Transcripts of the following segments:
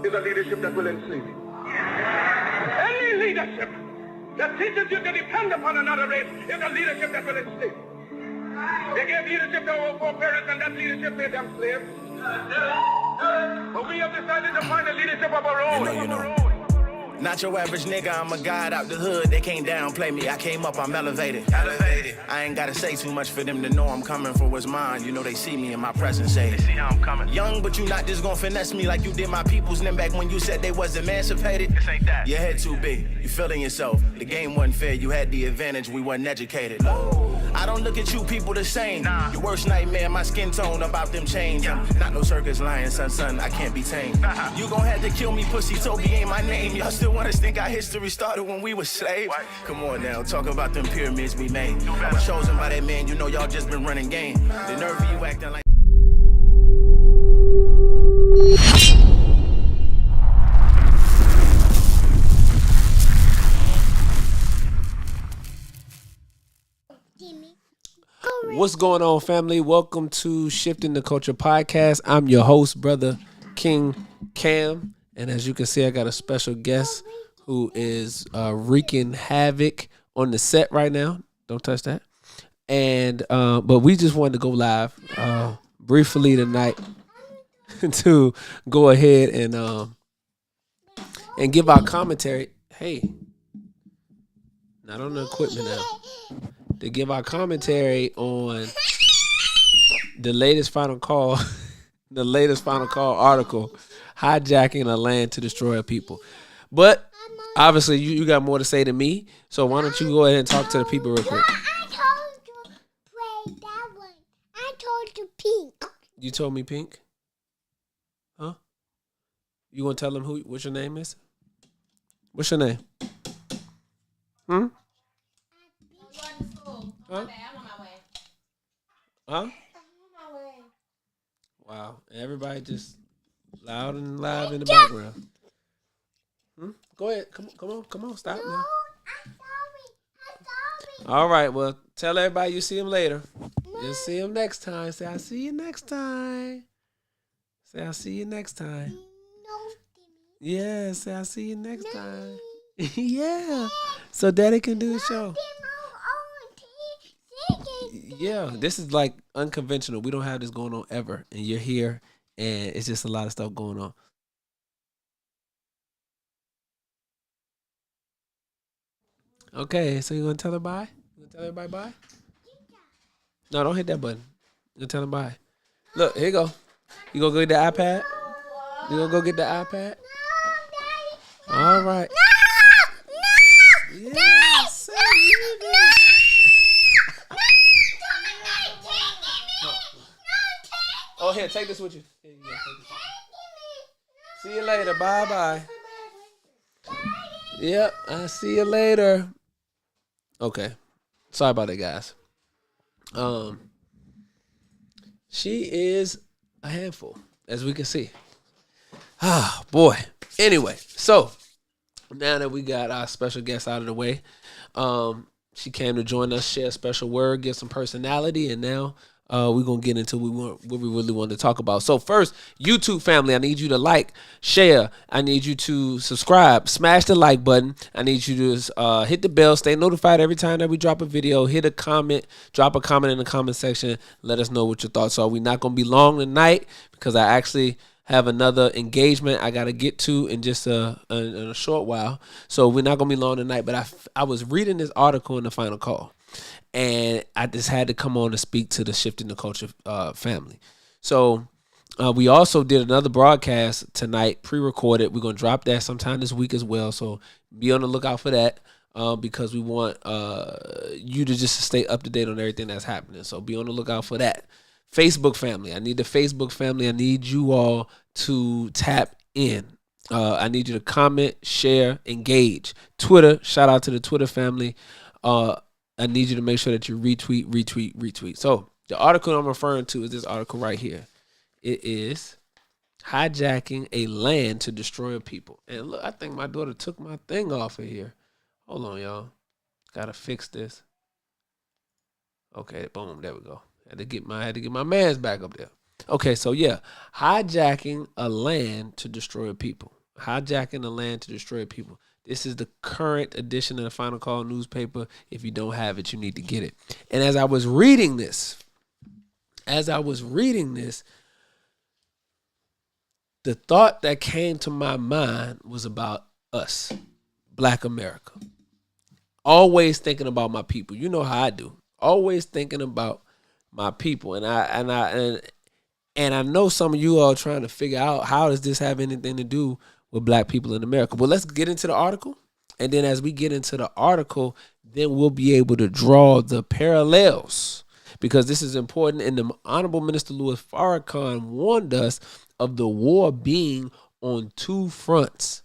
is a leadership that will enslave you. Any leadership that teaches you to depend upon another race is a leadership that will enslave you. They gave leadership to our foreparents, and that leadership made them slaves. But we have decided to find a leadership of our own. Not your average nigga, I'm a god out the hood. They can't downplay me, I came up, I'm elevated. I ain't gotta say too much for them to know I'm coming for what's mine. You know they see me in my presence, say they see how I'm coming. Young, but you not just gonna finesse me like you did my peoples. Then back when you said they was emancipated. This ain't that. Your head too big, you feeling yourself. The game wasn't fair, you had the advantage, we wasn't educated. I don't look at you people the same. Nah. Your worst nightmare, my skin tone about them chains. Yeah. Not no circus lion, son, I can't be tamed. You gon' have to kill me, pussy, Toby ain't my name. Y'all still want us think our history started when we were slaves? What? Come on now, talk about them pyramids we made. I was chosen by that man, you know y'all just been running game. The nerve of you acting like... What's going on, family? Welcome to Shifting the Culture podcast. I'm your host, brother King Cam, and as you can see, I got a special guest who is wreaking havoc on the set right now. Don't touch that. And but we just wanted to go live briefly tonight to go ahead and give our commentary. Hey, not on the equipment now. To give our commentary on the latest final call, article, hijacking a land to destroy a people. But obviously, you got more to say than me, so why don't you go ahead and talk to the people real quick? I told you play that one. I told you pink. You told me pink? Huh? You want to tell them what your name is? What's your name? Huh? I'm on my way. Huh? I'm on my way. Wow. Everybody just loud and live in the background. Go ahead. Come on. Stop now. I'm sorry. All right. Well, tell everybody you see him later. You'll see him next time. Say, I'll see you next time. Say, I'll see you next time. No, Yeah, say, I'll see you next time. Yeah. So Daddy can do the show. Yeah, this is like unconventional. We don't have this going on ever. And you're here, and it's just a lot of stuff going on. Okay, so you gonna tell her bye? You gonna tell everybody bye? No, don't hit that button. You gonna tell them bye. Look, here you go. You gonna go get the iPad? You gonna go get the iPad? All right. Yes. Oh, here, take this with you. Here you go, take this. See you later. Bye-bye. Yep, I'll see you later. Okay. Sorry about that, guys. She is a handful, as we can see. Ah, boy. Anyway, so now that we got our special guest out of the way, she came to join us, share a special word, give some personality, and now we're going to get into what we really want to talk about. So first, YouTube family, I need you to like, share. I need you to subscribe. Smash the like button. I need you to hit the bell. Stay notified every time that we drop a video. Hit a comment. Drop a comment in the comment section. Let us know what your thoughts are. We're not going to be long tonight because I actually have another engagement I got to get to in just in a short while. So we're not going to be long tonight. But I was reading this article in the final call, and I just had to come on to speak to the Shifting the Culture family. So we also did another broadcast tonight, pre-recorded. We're going to drop that sometime this week as well. So be on the lookout for that because we want you to just stay up to date on everything that's happening. So be on the lookout for that. Facebook family. I need the Facebook family. I need you all to tap in. I need you to comment, share, engage. Twitter. Shout out to the Twitter family. I need you to make sure that you retweet. So the article I'm referring to is this article right here. It is hijacking a land to destroy a people. And look, I think my daughter took my thing off of here. Hold on, y'all. Gotta fix this. Okay, boom, there we go. Had to get my man's back up there. Okay, so yeah, hijacking a land to destroy a people. Hijacking a land to destroy a people. This is the current edition of the Final Call newspaper. If you don't have it, you need to get it. And as I was reading this, the thought that came to my mind was about us, Black America. Always thinking about my people. You know how I do. Always thinking about my people. And I know some of you are trying to figure out, how does this have anything to do with Black people in America? Well, let's get into the article. And then as we get into the article, then we'll be able to draw the parallels, because this is important. And the Honorable Minister Louis Farrakhan warned us of the war being on two fronts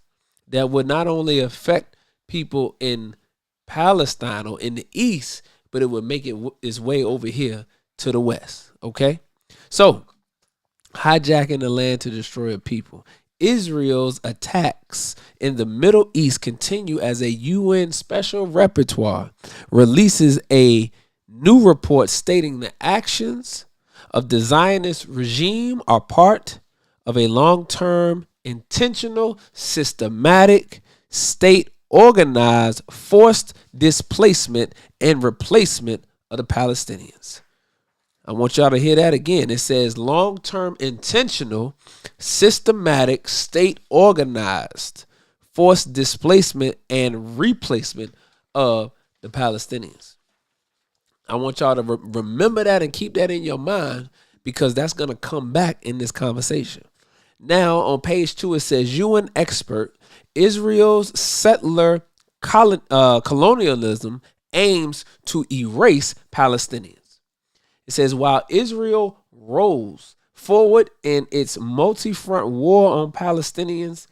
that would not only affect people in Palestine or in the East, but it would make its way over here to the West. Okay? So, hijacking the land to destroy a people. Israel's attacks in the Middle East continue as a UN Special Rapporteur releases a new report stating the actions of the Zionist regime are part of a long-term, intentional, systematic, state-organized, forced displacement and replacement of the Palestinians. I want y'all to hear that again. It says long-term, intentional, systematic, state-organized, forced displacement and replacement of the Palestinians. I want y'all to remember that and keep that in your mind, because that's going to come back in this conversation. Now, on page 2, it says UN expert, Israel's settler colonialism aims to erase Palestinians. It says, while Israel rolls forward in its multi-front war on Palestinians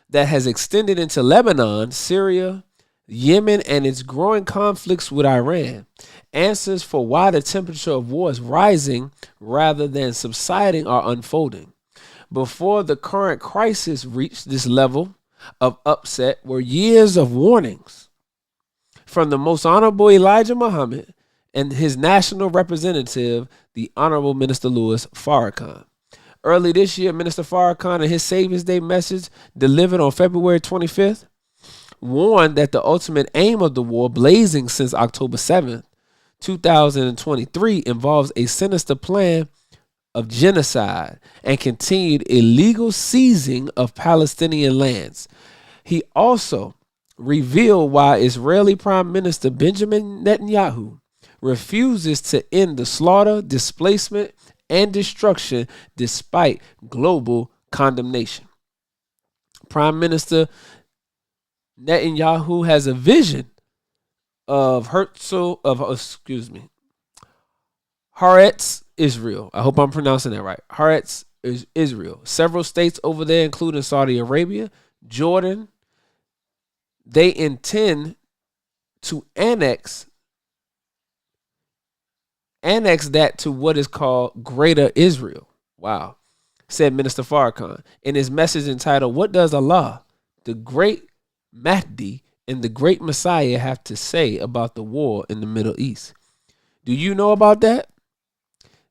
that has extended into Lebanon, Syria, Yemen, and its growing conflicts with Iran, answers for why the temperature of war is rising rather than subsiding are unfolding. Before the current crisis reached this level of upset were years of warnings from the Most Honorable Elijah Muhammad and his national representative, the Honorable Minister Louis Farrakhan. Early this year, Minister Farrakhan, in his Savior's Day message delivered on February 25th, warned that the ultimate aim of the war, blazing since October 7th, 2023, involves a sinister plan of genocide and continued illegal seizing of Palestinian lands. He also revealed why Israeli Prime Minister Benjamin Netanyahu refuses to end the slaughter, displacement, and destruction despite global condemnation. Prime Minister Netanyahu has a vision of Haaretz Israel. I hope I'm pronouncing that right. Haaretz is Israel. Several states over there, including Saudi Arabia, Jordan, they intend to annex that to what is called Greater Israel. Wow. Said Minister Farrakhan in his message entitled, What Does Allah, the Great Mahdi, and the Great Messiah have to say about the war in the Middle East? Do you know about that?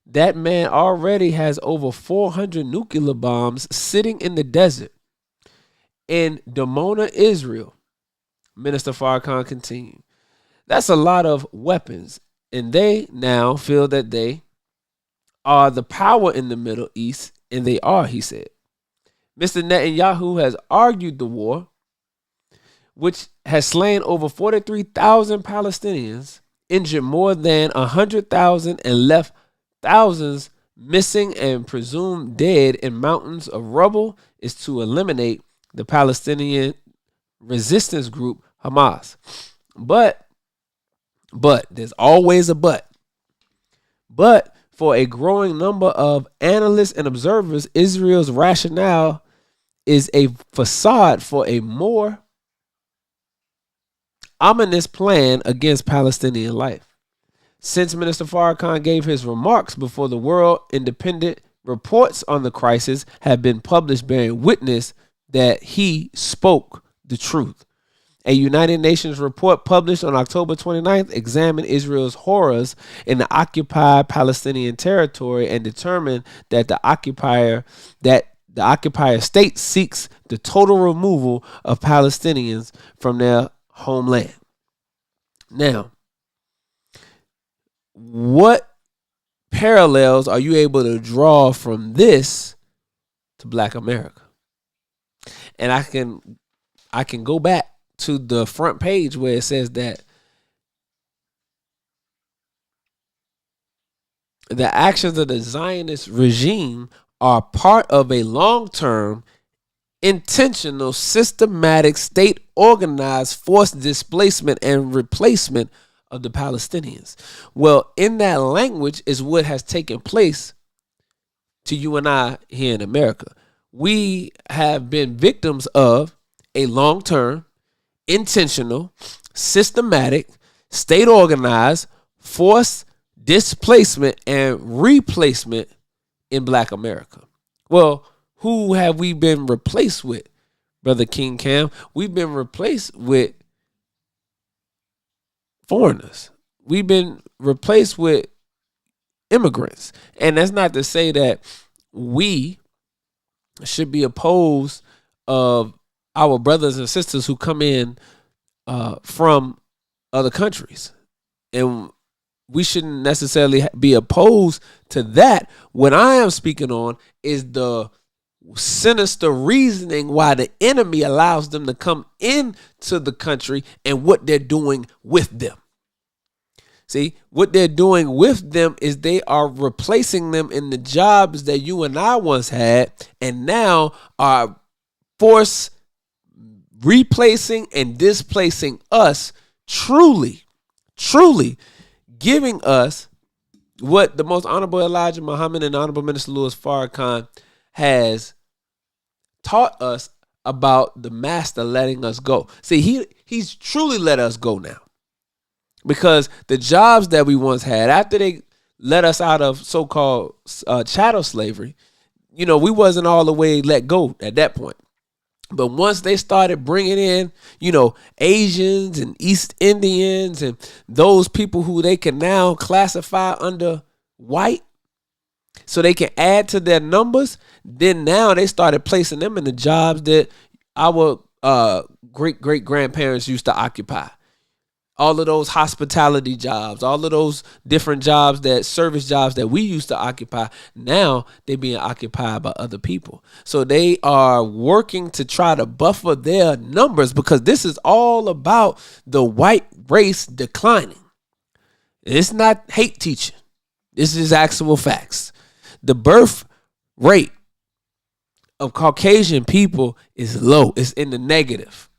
That man already has over 400 nuclear bombs sitting in the desert in Dimona, Israel. Minister Farrakhan continued. That's a lot of weapons, and they now feel that they are the power in the Middle East, and they are, he said. Mr. Netanyahu has argued the war, which has slain over 43,000 Palestinians, injured more than 100,000, and left thousands missing and presumed dead in mountains of rubble, is to eliminate the Palestinian resistance group Hamas. But there's always a but. But for a growing number of analysts and observers, Israel's rationale is a facade for a more ominous plan against Palestinian life. Since Minister Farrakhan gave his remarks before the world, independent reports on the crisis have been published bearing witness that he spoke the truth. A United Nations report published on October 29th examined Israel's horrors in the occupied Palestinian territory and determined that the occupier state seeks the total removal of Palestinians from their homeland. Now, what parallels are you able to draw from this to Black America? And I can go back to the front page where it says that the actions of the Zionist regime are part of a long-term, intentional, systematic, state-organized forced displacement and replacement of the Palestinians. Well, in that language is what has taken place to you and I here in America. We have been victims of a long-term, intentional, systematic, state-organized, forced displacement and replacement in Black America. Well, who have we been replaced with, Brother King Cam? We've been replaced with foreigners. We've been replaced with immigrants. And that's not to say that we should be opposed of our brothers and sisters who come in from other countries. And we shouldn't necessarily be opposed to that. What I am speaking on is the sinister reasoning why the enemy allows them to come into the country and what they're doing with them. See, what they're doing with them is they are replacing them in the jobs that you and I once had, and now are force replacing and displacing us, truly giving us what the most Honorable Elijah Muhammad and Honorable Minister Louis Farrakhan has taught us about the master letting us go. See, he's truly let us go now. Because the jobs that we once had, after they let us out of so-called chattel slavery, we wasn't all the way let go at that point. But once they started bringing in, Asians and East Indians and those people who they can now classify under white, so they can add to their numbers, then now they started placing them in the jobs that our great-great-grandparents used to occupy. All of those hospitality jobs, all of those different jobs, service jobs that we used to occupy, now they're being occupied by other people. So they are working to try to buffer their numbers, because this is all about the white race declining. It's not hate teaching. This is actual facts. The birth rate of Caucasian people is low. It's in the negative.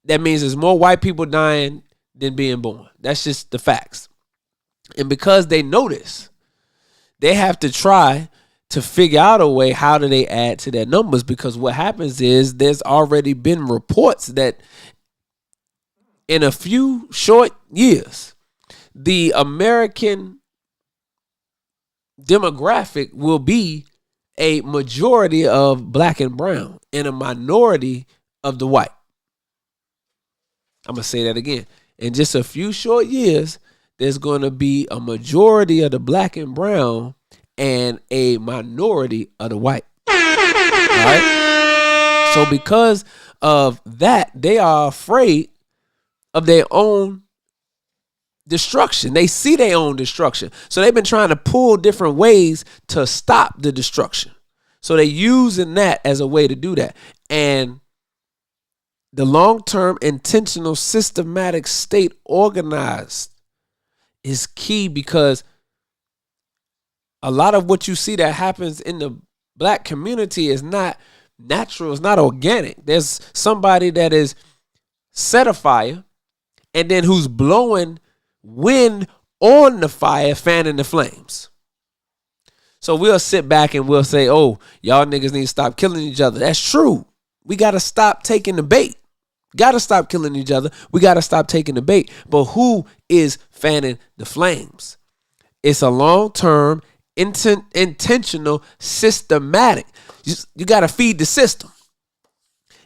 That means there's more white people dying than being born. That's just the facts. And because they know this, they have to try to figure out a way, how do they add to their numbers? Because what happens is there's already been reports that in a few short years, the American demographic will be a majority of black and brown and a minority of the white. I'm going to say that again. In just a few short years, there's going to be a majority of the black and brown and a minority of the white. All right? So because of that, they are afraid of their own destruction. They see their own destruction. So they've been trying to pull different ways to stop the destruction. So they're using that as a way to do that. And the long-term, intentional, systematic, state organized is key, because a lot of what you see that happens in the black community is not natural. It's not organic. There's somebody that is set afire and then who's blowing wind on the fire, fanning the flames. So we'll sit back and we'll say, oh, y'all niggas need to stop killing each other. That's true. We got to stop taking the bait. Got to stop killing each other. We got to stop taking the bait. But who is fanning the flames? It's a long-term, intentional, systematic. You got to feed the system.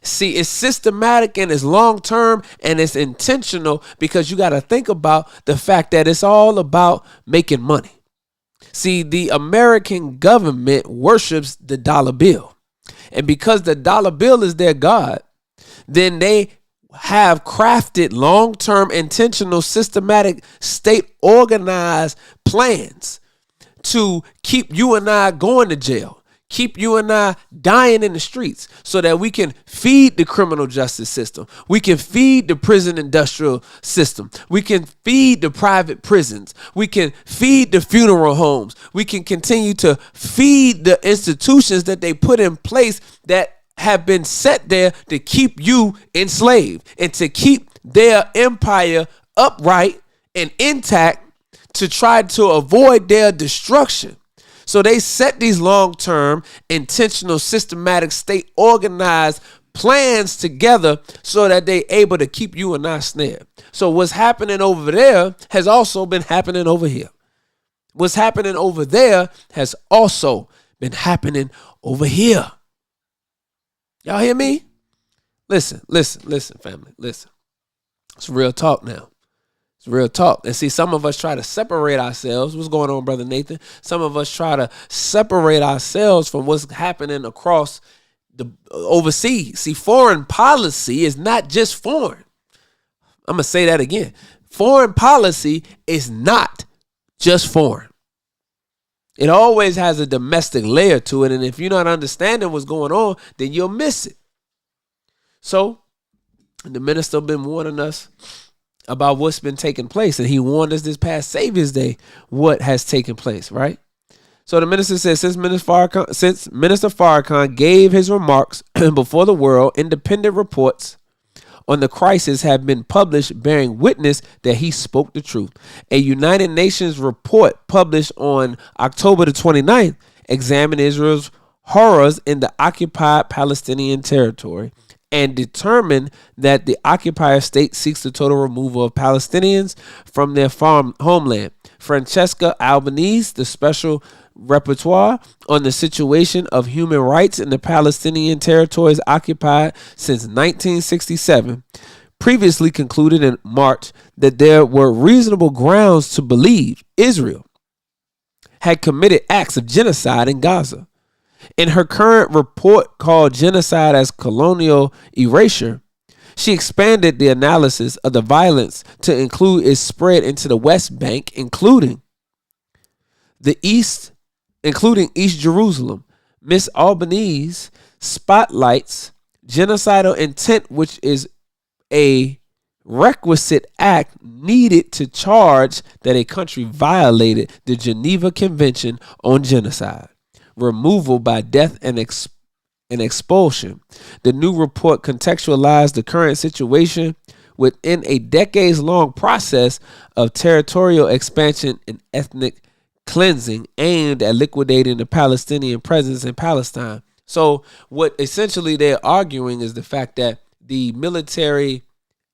See, it's systematic and it's long term and it's intentional, because you got to think about the fact that it's all about making money. See, the American government worships the dollar bill. And because the dollar bill is their God, then they have crafted long-term, intentional, systematic, state organized plans to keep you and I going to jail, keep you and I dying in the streets, so that we can feed the criminal justice system. We can feed the prison industrial system. We can feed the private prisons. We can feed the funeral homes. We can continue to feed the institutions that they put in place that have been set there to keep you enslaved and to keep their empire upright and intact, to try to avoid their destruction. So they set these long-term, intentional, systematic, state organized plans together so that they're able to keep you and I snared. So what's happening over there has also been happening over here. What's happening over there has also been happening over here. Y'all hear me? Listen, family, listen. It's real talk now. It's real talk. And see, some of us try to separate ourselves. What's going on, Brother Nathan? Some of us try to separate ourselves from what's happening across the overseas. See, foreign policy is not just foreign. I'm going to say that again. Foreign policy is not just foreign. It always has a domestic layer to it. And if you're not understanding what's going on, then you'll miss it. So the minister been warning us about what's been taking place. And he warned us this past Savior's Day what has taken place, right? So the minister says, since Minister Farrakhan gave his remarks before the world, independent reports on the crisis have been published bearing witness that he spoke the truth. A United Nations report published on October the 29th examined Israel's horrors in the occupied Palestinian territory and determined that the occupier state seeks the total removal of Palestinians from their homeland. Francesca Albanese, the special rapporteur on the situation of human rights in the Palestinian territories occupied since 1967, previously concluded in March that there were reasonable grounds to believe Israel had committed acts of genocide in Gaza. In her current report called Genocide as Colonial Erasure, she expanded the analysis of the violence to include its spread into the West Bank, including East Jerusalem. Miss Albanese spotlights genocidal intent, which is a requisite act needed to charge that a country violated the Geneva Convention on Genocide, removal by death and expulsion. The new report contextualized the current situation within a decades-long process of territorial expansion and ethnic cleansing aimed at liquidating the Palestinian presence in Palestine. So what essentially they're arguing is the fact that the military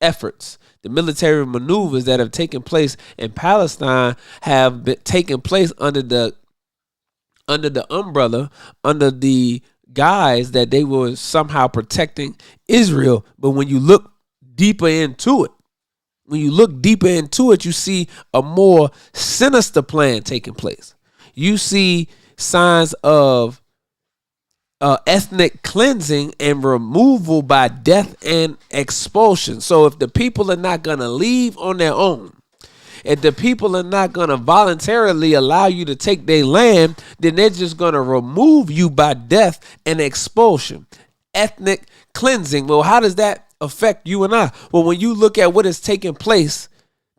efforts, the military maneuvers that have taken place in Palestine have been taking place under the umbrella, under the guise that they were somehow protecting Israel. But when you look deeper into it, you see a more sinister plan taking place. You see signs of ethnic cleansing and removal by death and expulsion. So if the people are not going to leave on their own, if the people are not going to voluntarily allow you to take their land, then they're just going to remove you by death and expulsion. Ethnic cleansing. Well, how does that affect you and I? Well, when you look at what is taking place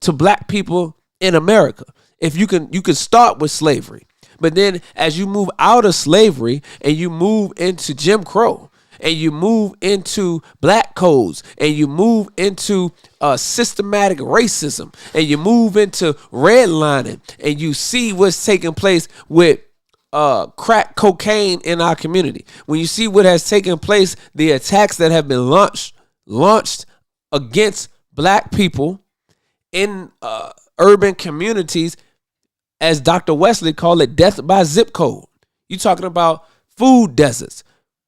to black people in America, if you can start with slavery, but then as you move out of slavery and you move into Jim Crow, and you move into black codes, and you move into systematic racism, and you move into redlining, and you see what's taking place with crack cocaine in our community. When you see what has taken place, the attacks that have been launched against black people in urban communities, as Dr. Wesley called it, death by zip code. You're talking about food deserts,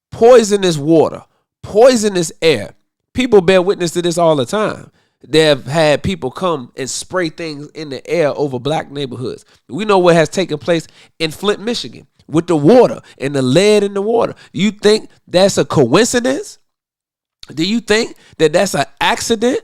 poisonous water, poisonous air. People bear witness to this all the time. They have had people come and spray things in the air over black neighborhoods. We know what has taken place in Flint, Michigan with the water and the lead in the water. You think that's a coincidence? Do you think that that's an accident?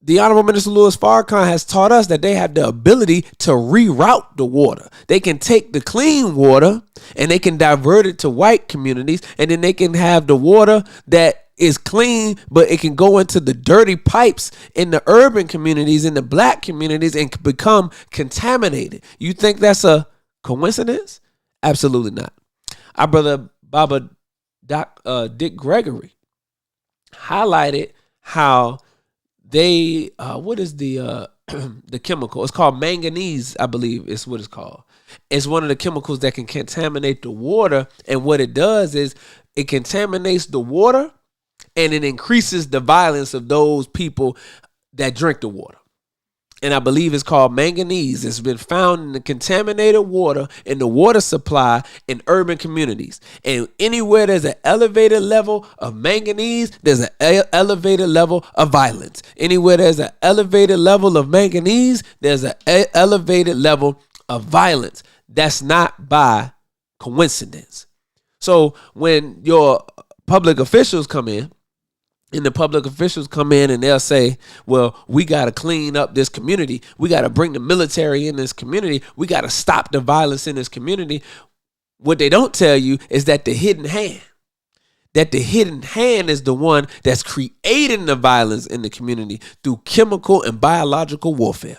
The Honorable Minister Louis Farrakhan has taught us that they have the ability to reroute the water. They can take the clean water and they can divert it to white communities, and then they can have the water that is clean, but it can go into the dirty pipes in the urban communities, in the black communities, and become contaminated. You think that's a coincidence? Absolutely not. Our brother Baba Dick Gregory highlighted how they what is the the chemical? It's called manganese, I believe is what it's called. It's one of the chemicals that can contaminate the water, and what it does is it contaminates the water and it increases the violence of those people that drink the water. And I believe it's called manganese. It's been found in the contaminated water in the water supply in urban communities. And anywhere there's an elevated level of manganese, there's an elevated level of violence. Anywhere there's an elevated level of manganese, there's an elevated level of violence. That's not by coincidence. So when your public officials come in, and the public officials come in and they'll say, well, we got to clean up this community. We got to bring the military in this community. We got to stop the violence in this community. What they don't tell you is that the hidden hand is the one that's creating the violence in the community through chemical and biological warfare.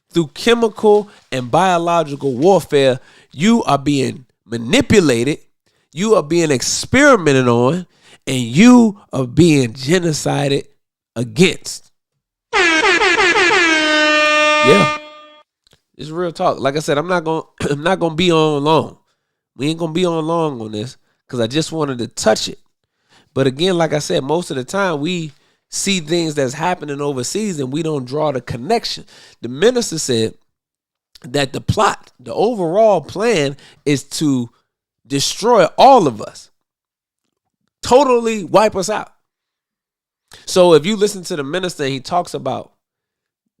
Through chemical and biological warfare, you are being manipulated. You are being experimented on. And you are being genocided against. Yeah. It's real talk. Like I said, I'm not gonna be on long. We ain't gonna be on long on this because I just wanted to touch it. But again, like I said, most of the time we see things that's happening overseas and we don't draw the connection. The minister said that the overall plan is to destroy all of us. Totally wipe us out. So if you listen to the minister, he talks about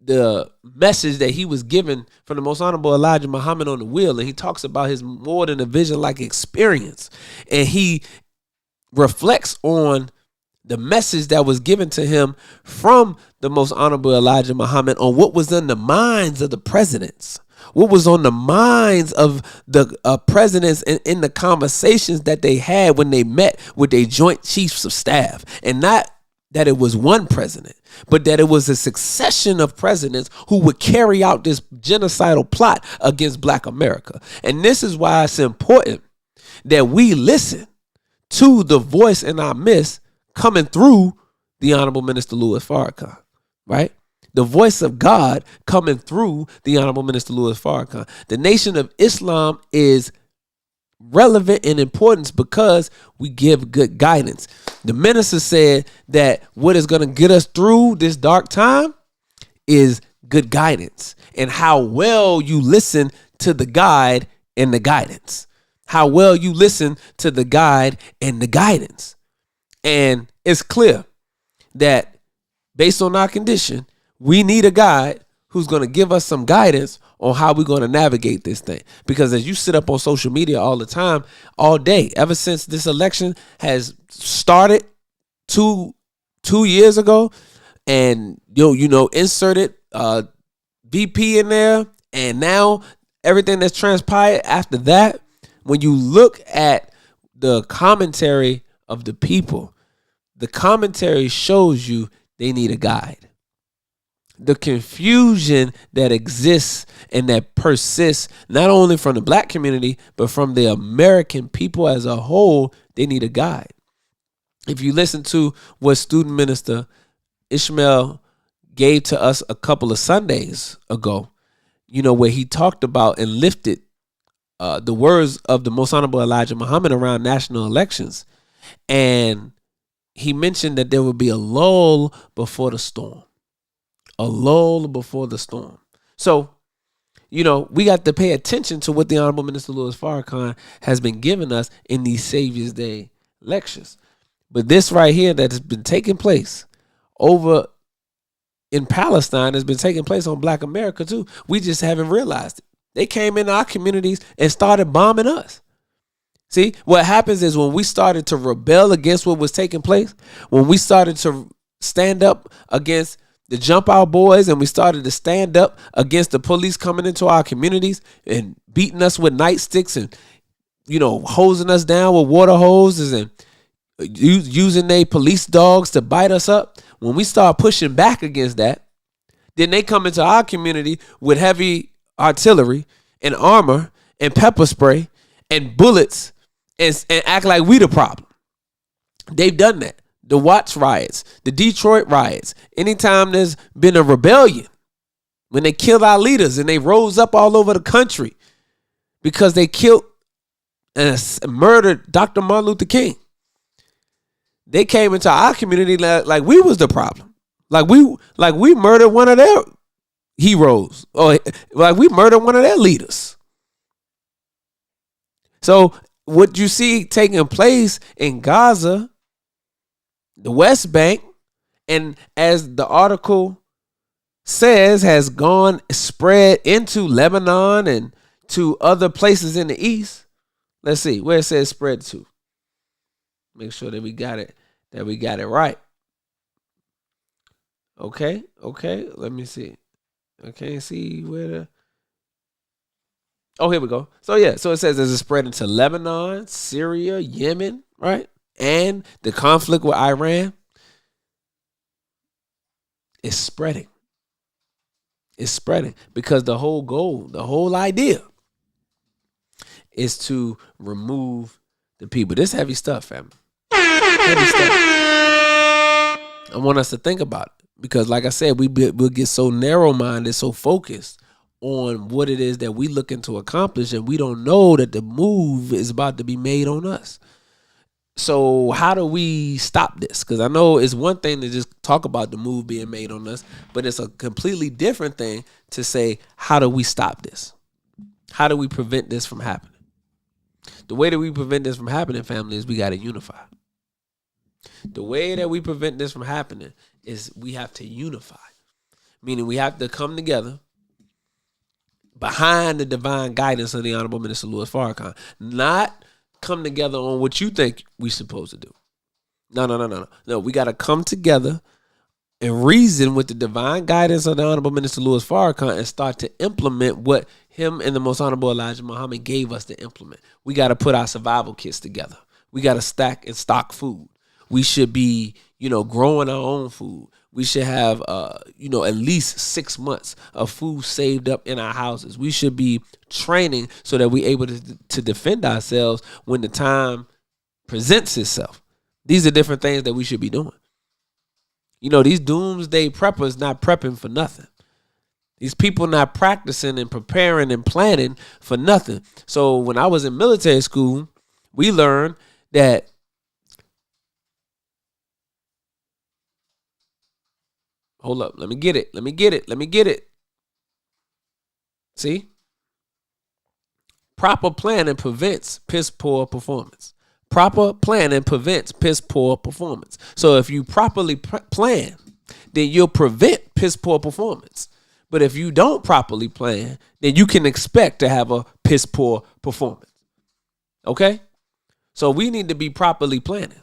the message that he was given from the Most Honorable Elijah Muhammad on the wheel, and he talks about his more than a vision like experience, and he reflects on the message that was given to him from the Most Honorable Elijah Muhammad on what was in the minds of the presidents. What was on the minds of the presidents in the conversations that they had when they met with their joint chiefs of staff. And not that it was one president, but that it was a succession of presidents who would carry out this genocidal plot against Black America. And this is why it's important that we listen to the voice in our midst coming through the Honorable Minister Louis Farrakhan, right? The voice of God coming through the Honorable Minister Louis Farrakhan. The Nation of Islam is relevant in importance because we give good guidance. The minister said that what is going to get us through this dark time is good guidance and how well you listen to the guide and the guidance. How well you listen to the guide and the guidance. And it's clear that based on our condition, we need a guide who's going to give us some guidance on how we're going to navigate this thing. Because as you sit up on social media all the time, all day, ever since this election has started two years ago, and inserted VP in there, and now everything that's transpired after that, when you look at the commentary of the people, the commentary shows you they need a guide. The confusion that exists and that persists, not only from the Black community, but from the American people as a whole, they need a guide. If you listen to what Student Minister Ishmael gave to us a couple of Sundays ago, where he talked about and lifted the words of the Most Honorable Elijah Muhammad around national elections. And he mentioned that there would be a lull before the storm. A lull before the storm. So, we got to pay attention to what the Honorable Minister Louis Farrakhan has been giving us in these Savior's Day lectures. But this right here that has been taking place over in Palestine has been taking place on Black America too. We just haven't realized it. They came into our communities and started bombing us. See, what happens is when we started to rebel against what was taking place, when we started to stand up against the jump out boys and we started to stand up against the police coming into our communities and beating us with nightsticks and, hosing us down with water hoses and using their police dogs to bite us up. When we start pushing back against that, then they come into our community with heavy artillery and armor and pepper spray and bullets and act like we the problem. They've done that. The Watts riots, the Detroit riots, anytime there's been a rebellion, when they killed our leaders and they rose up all over the country because they killed and murdered Dr. Martin Luther King. They came into our community like we was the problem. Like we murdered one of their heroes, or like we murdered one of their leaders. So what you see taking place in Gaza, the West Bank, and as the article says, has spread into Lebanon and to other places in the East. Let's see where it says spread to. Make sure that we got it right. Okay. Let me see. I can't see where here we go. So it says there's a spread into Lebanon, Syria, Yemen, right? And the conflict with Iran is spreading. It's spreading because the whole goal, the whole idea is to remove the people. This heavy stuff, family. Heavy stuff. I want us to think about it because, like I said, we'll get so narrow-minded, so focused on what it is that we looking to accomplish, and we don't know that the move is about to be made on us. So how do we stop this? Because I know it's one thing to just talk about the move being made on us, but it's a completely different thing to say, how do we stop this? How do we prevent this from happening? The way that we prevent this from happening, family, is we got to unify. The way that we prevent this from happening is we have to unify, meaning we have to come together behind the divine guidance of the Honorable Minister Louis Farrakhan, not come together on what you think we supposed to do. No, we got to come together and reason with the divine guidance of the Honorable Minister Louis Farrakhan and start to implement what him and the Most Honorable Elijah Muhammad gave us to implement. We got to put our survival kits together. We got to stack and stock food. We should be, growing our own food. We should have, at least 6 months of food saved up in our houses. We should be training so that we're able to defend ourselves when the time presents itself. These are different things that we should be doing. These doomsday preppers not prepping for nothing. These people not practicing and preparing and planning for nothing. So when I was in military school, we learned that hold up, let me get it. See? Proper planning prevents piss poor performance. Proper planning prevents piss poor performance. So if you properly plan, then you'll prevent piss poor performance. But if you don't properly plan, then you can expect to have a piss poor performance. Okay? So we need to be properly planning.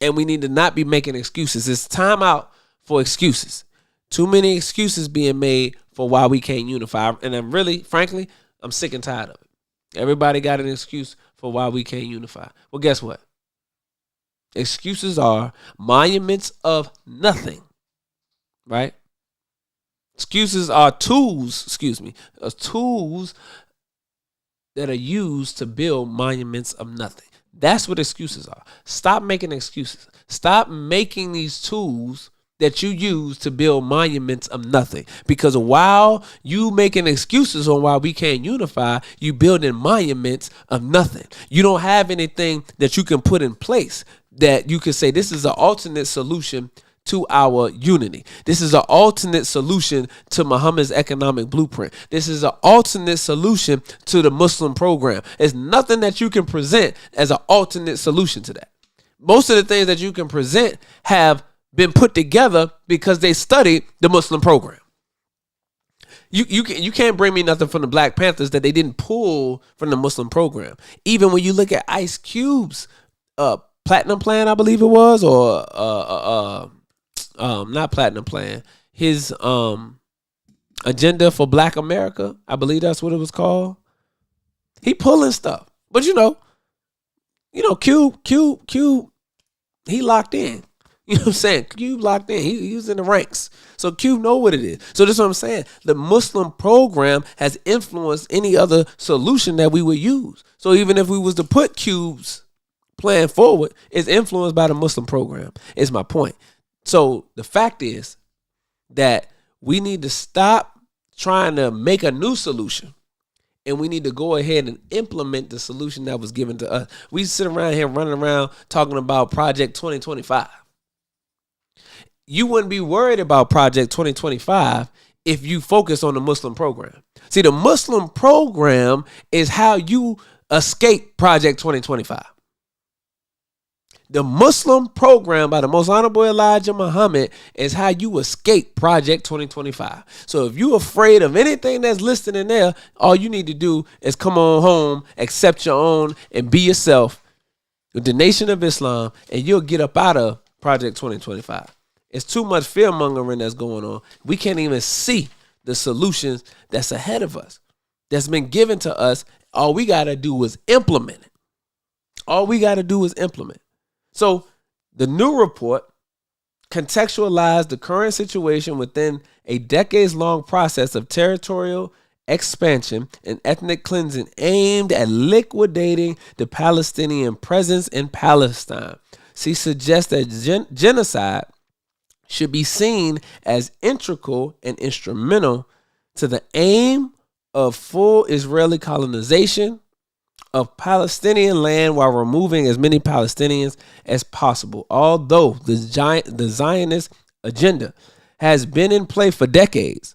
And we need to not be making excuses. It's time out for excuses. Too many excuses being made for why we can't unify. And I'm sick and tired of it. Everybody got an excuse for why we can't unify. Well, guess what? Excuses are monuments of nothing, right? Excuses are tools that are used to build monuments of nothing. That's what excuses are. Stop making excuses. Stop making these tools that you use to build monuments of nothing. Because while you making excuses on why we can't unify, you building monuments of nothing. You don't have anything that you can put in place that you can say this is an alternate solution to our unity. This is an alternate solution to Muhammad's economic blueprint. This is an alternate solution to the Muslim program. There's nothing that you can present as an alternate solution to that. Most of the things that you can present have been put together because they studied the Muslim program. You can't bring me nothing from the Black Panthers that they didn't pull from the Muslim program. Even when you look at Ice Cube's platinum plan, I believe it was, or not platinum plan, his agenda for Black America, I believe that's what it was called. He pulling stuff, but Cube, he locked in. You know what I'm saying? Cube locked in. He was in the ranks. So Cube know what it is. So that's what I'm saying. The Muslim program has influenced any other solution that we would use. So even if we was to put Cube's plan forward, it's influenced by the Muslim program, is my point. So the fact is that we need to stop trying to make a new solution. And we need to go ahead and implement the solution that was given to us. We sit around here running around talking about Project 2025. You wouldn't be worried about Project 2025 if you focus on the Muslim program. See, the Muslim program is how you escape Project 2025. The Muslim program by the Most Honorable Elijah Muhammad is how you escape Project 2025. So if you're afraid of anything that's listed in there, all you need to do is come on home, accept your own, and be yourself with the Nation of Islam, and you'll get up out of Project 2025. It's too much fear mongering that's going on. We can't even see the solutions that's ahead of us, that's been given to us. All we got to do is implement it. All we got to do is implement. So the new report contextualized the current situation within a decades-long process of territorial expansion and ethnic cleansing aimed at liquidating the Palestinian presence in Palestine. She suggests that genocide should be seen as integral and instrumental to the aim of full Israeli colonization of Palestinian land while removing as many Palestinians as possible. Although the Zionist agenda has been in play for decades,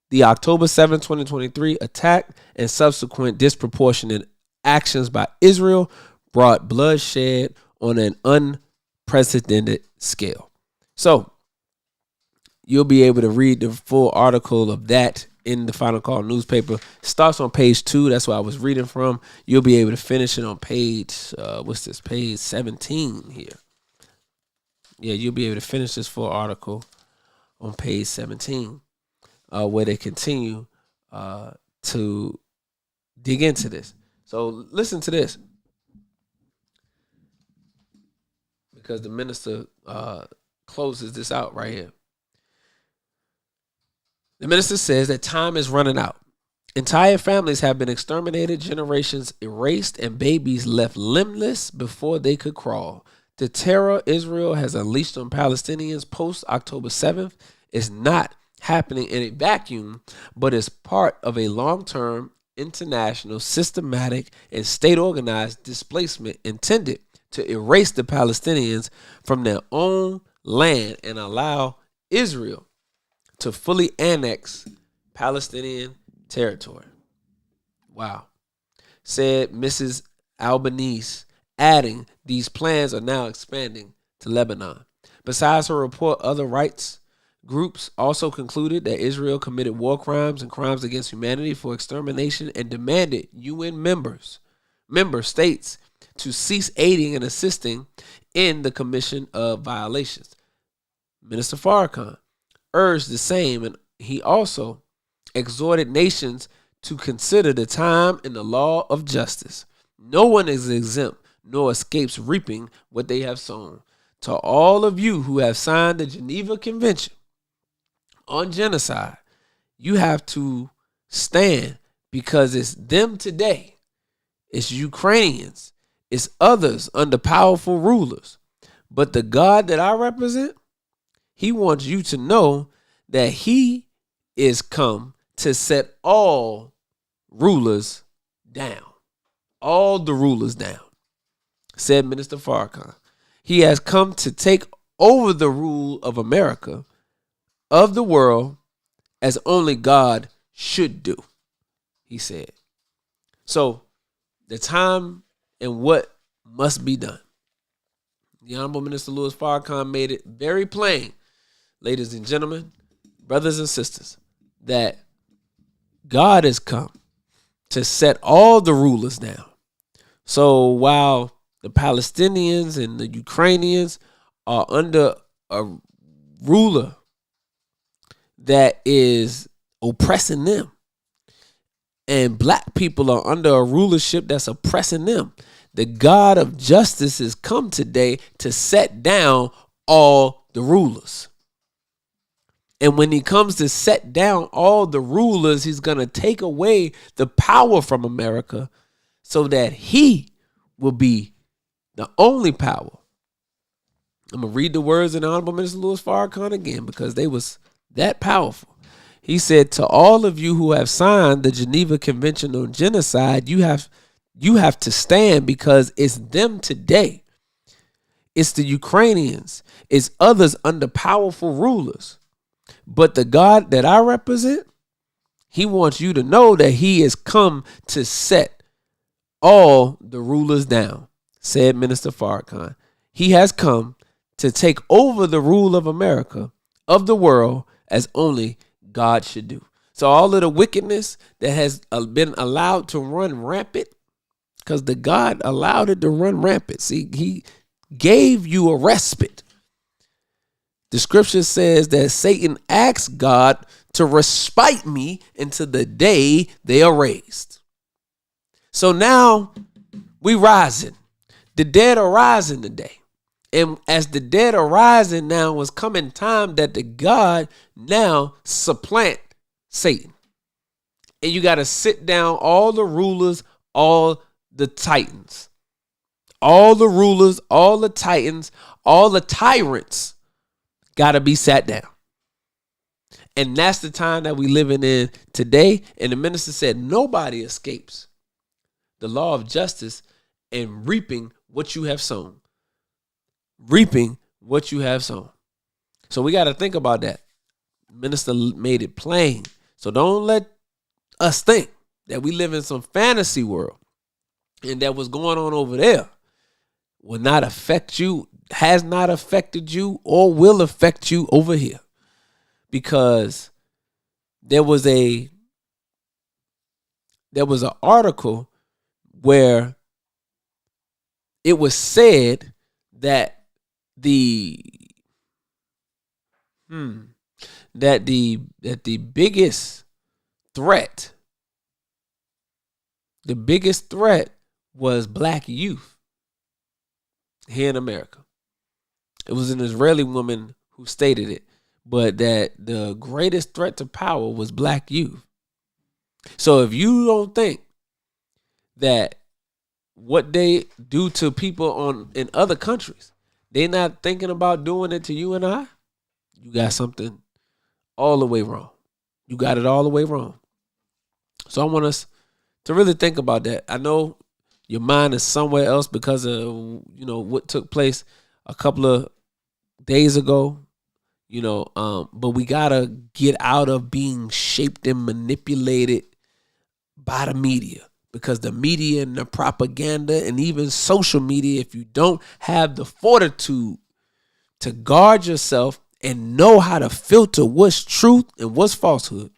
the October 7, 2023 attack and subsequent disproportionate actions by Israel brought bloodshed on an unprecedented scale. So you'll be able to read the full article of that in the Final Call newspaper. It starts on page 2. That's what I was reading from. You'll be able to finish it on page, page 17 here. Yeah, you'll be able to finish this full article on page 17, where they continue to dig into this. So listen to this, because the minister closes this out right here. The minister says that time is running out. Entire families have been exterminated, generations erased, and babies left limbless before they could crawl. The terror Israel has unleashed on Palestinians post-October 7th is not happening in a vacuum, but is part of a long-term, international, systematic, and state-organized displacement intended to erase the Palestinians from their own land and allow Israel to fully annex Palestinian territory. Wow. Said Mrs. Albanese, adding these plans are now expanding to Lebanon. Besides her report, other rights groups also concluded that Israel committed war crimes and crimes against humanity for extermination and demanded UN member states to cease aiding and assisting in the commission of violations. Minister Farrakhan urged the same, and he also exhorted nations to consider the time in the law of justice. No one is exempt nor escapes reaping what they have sown. To all of you who have signed the Geneva Convention on genocide, you have to stand, because it's them today, it's Ukrainians, it's others under powerful rulers. But the God that I represent, he wants you to know that he is come to set all rulers down. All the rulers down, said Minister Farrakhan. He has come to take over the rule of America, of the world, as only God should do, he said. So the time and what must be done. The Honorable Minister Louis Farrakhan made it very plain, ladies and gentlemen, brothers and sisters, that God has come to set all the rulers down. So while the Palestinians and the Ukrainians are under a ruler that is oppressing them, and black people are under a rulership that's oppressing them, the God of justice has come today to set down all the rulers. And when he comes to set down all the rulers, he's going to take away the power from America so that he will be the only power. I'm going to read the words of the Honorable Minister Louis Farrakhan again because they was that powerful. He said, to all of you who have signed the Geneva Convention on Genocide, you have to stand because it's them today. It's the Ukrainians. It's others under powerful rulers. But the God that I represent, he wants you to know that he has come to set all the rulers down, said Minister Farrakhan. He has come to take over the rule of America, of the world, as only God should do. So all of the wickedness that has been allowed to run rampant, because the God allowed it to run rampant. See, he gave you a respite. The scripture says that Satan asked God to respite me until the day they are raised. So now we rising. The dead are rising today. And as the dead are rising now, was coming time that the God now supplant Satan. And you got to sit down all the rulers, all the titans. All the rulers, all the titans, all the tyrants got to be sat down. And that's the time that we living in today. And the minister said nobody escapes the law of justice and reaping what you have sown. Reaping what you have sown. So we got to think about that. Minister made it plain. So don't let us think that we live in some fantasy world and that what's going on over there will not affect you, has not affected you, or will affect you over here. Because there was an article where it was said that the biggest threat was black youth here in America. It was an Israeli woman who stated it, but that the greatest threat to power was black youth. So if you don't think that what they do to people in other countries, they're not thinking about doing it to you and I, you got something all the way wrong. You got it all the way wrong. So I want us to really think about that. I know your mind is somewhere else because of, what took place a couple of days ago, but we got to get out of being shaped and manipulated by the media. Because the media and the propaganda and even social media, if you don't have the fortitude to guard yourself and know how to filter what's truth and what's falsehood,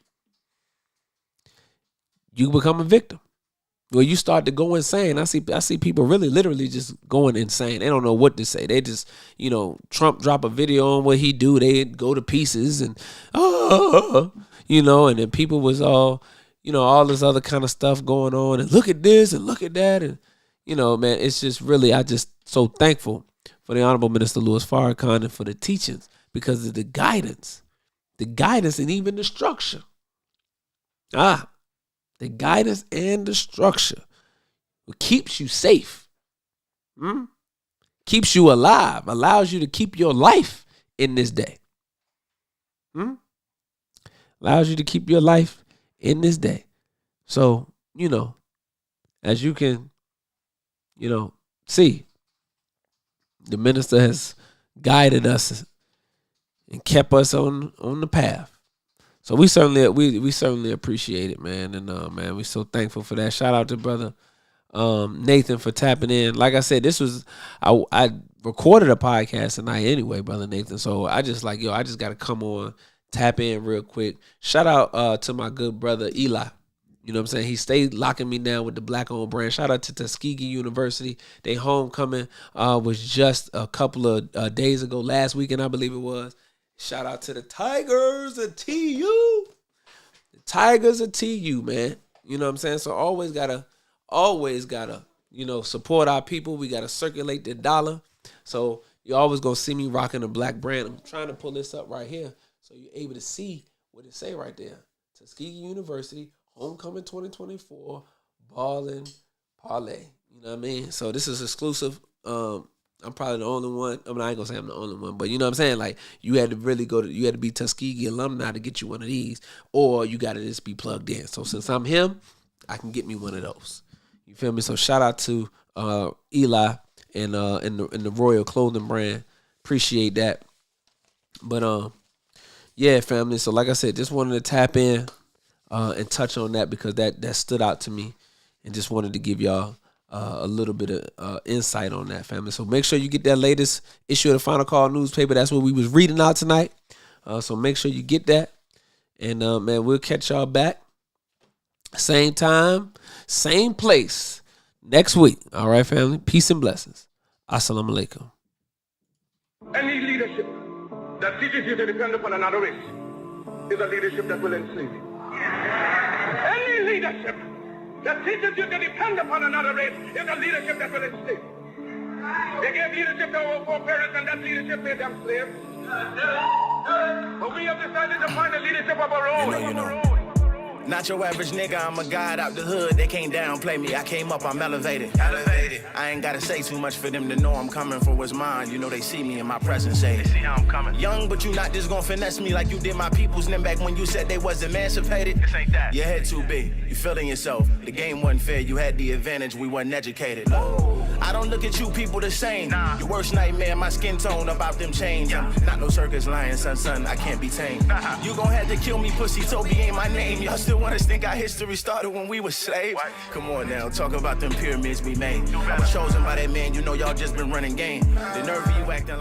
you become a victim. Well, you start to go insane. I see people really literally just going insane. They don't know what to say. They just, Trump drop a video on what he do. They go to pieces and, and then people was all, all this other kind of stuff going on, and look at this and look at that. And, man, it's just really, I just so thankful for the Honorable Minister Louis Farrakhan and for the teachings because of the guidance and even the structure. The guidance and the structure keeps you safe, keeps you alive, allows you to keep your life in this day, allows you to keep your life in this day. So, as you can, see, the minister has guided us and kept us on the path. So we certainly appreciate it, man. And man, we're so thankful for that. Shout out to brother Nathan for tapping in. Like I said, this was I recorded a podcast tonight anyway, Brother Nathan. So I just like, I just got to come on, tap in real quick. Shout out to my good brother, Eli. You know what I'm saying? He stayed locking me down with the black-owned brand. Shout out to Tuskegee University. Their homecoming was just a couple of days ago, last weekend, I believe it was. Shout out to the Tigers of TU. The Tigers of TU, man. You know what I'm saying? So always gotta, support our people. We gotta circulate the dollar. So you're always gonna see me rocking a black brand. I'm trying to pull this up right here so you're able to see what it say right there. Tuskegee University, Homecoming 2024, Ballin' Parlay. You know what I mean? So this is exclusive. I'm probably the only one. I mean, I ain't gonna say I'm the only one, but you know what I'm saying? Like, you had to really you had to be Tuskegee alumni to get you one of these, or you gotta just be plugged in. So since I'm him, I can get me one of those. You feel me? So shout out to Eli and the Royal Clothing brand. Appreciate that. But yeah, family. So like I said, just wanted to tap in and touch on that because that stood out to me, and just wanted to give y'all a little bit of insight on that, family. So make sure you get that latest issue of the Final Call newspaper. That's what we was reading out tonight. So make sure you get that. And man, we'll catch y'all back same time, same place next week. All right, family. Peace and blessings. Assalamu alaikum. Any leadership that teaches you to depend upon another race is a leadership that will enslave you. Any leadership that teaches you to depend upon another race is a leadership that will enslave you. They gave leadership to our foreparents, and that leadership made them slaves. But we have decided to find a leadership of our own. Not your average nigga, I'm a guy out the hood. They can't downplay me. I came up, I'm elevated. I ain't gotta say too much for them to know I'm coming for what's mine. You know they see me in my presence, say they see how I'm coming. Young, but you not just gonna finesse me like you did my peoples. Then back when you said they was emancipated. This ain't that. Your head too big, you feeling yourself. The game wasn't fair, you had the advantage, we wasn't educated. I don't look at you people the same. Nah. Your worst nightmare, my skin tone about them chains. Yeah. Not no circus lion, son, I can't be tamed. You gon' have to kill me, pussy, Toby ain't my name. Y'all still want us think our history started when we were slaves? What? Come on now, talk about them pyramids we made. I was chosen by that man, you know y'all just been running game. The nerve of you acting